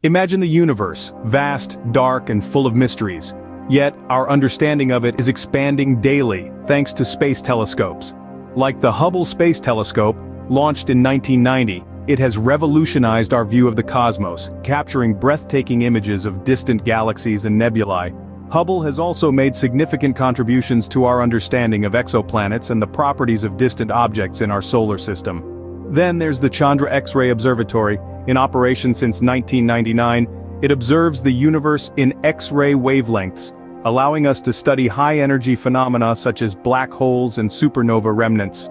Imagine the universe, vast, dark, and full of mysteries. Yet, our understanding of it is expanding daily, thanks to space telescopes. Like the Hubble Space Telescope, launched in 1990, it has revolutionized our view of the cosmos, capturing breathtaking images of distant galaxies and nebulae. Hubble has also made significant contributions to our understanding of exoplanets and the properties of distant objects in our solar system. Then there's the Chandra X-ray Observatory, in operation since 1999. It observes the universe in X-ray wavelengths, allowing us to study high-energy phenomena such as black holes and supernova remnants.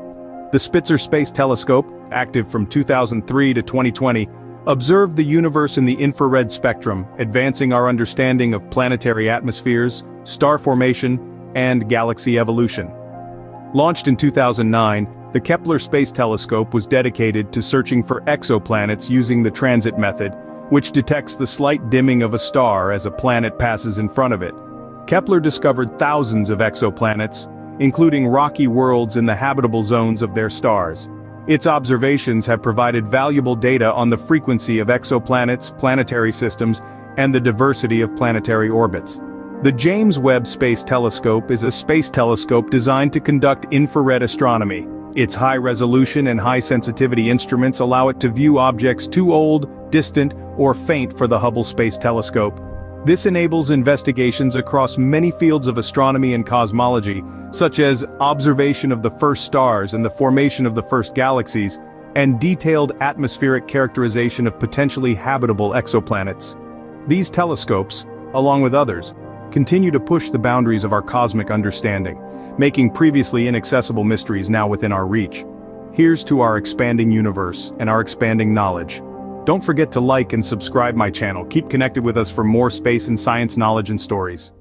The Spitzer Space Telescope, active from 2003 to 2020, observed the universe in the infrared spectrum, advancing our understanding of planetary atmospheres, star formation, and galaxy evolution. Launched in 2009, the Kepler Space Telescope was dedicated to searching for exoplanets using the transit method, which detects the slight dimming of a star as a planet passes in front of it. Kepler discovered thousands of exoplanets, including rocky worlds in the habitable zones of their stars. Its observations have provided valuable data on the frequency of exoplanets, planetary systems, and the diversity of planetary orbits. The James Webb Space Telescope is a space telescope designed to conduct infrared astronomy. Its high-resolution and high-sensitivity instruments allow it to view objects too old, distant, or faint for the Hubble Space Telescope. This enables investigations across many fields of astronomy and cosmology, such as observation of the first stars and the formation of the first galaxies, and detailed atmospheric characterization of potentially habitable exoplanets. These telescopes, along with others, continue to push the boundaries of our cosmic understanding, making previously inaccessible mysteries now within our reach. Here's to our expanding universe and our expanding knowledge. Don't forget to like and subscribe my channel. Keep connected with us for more space and science knowledge and stories.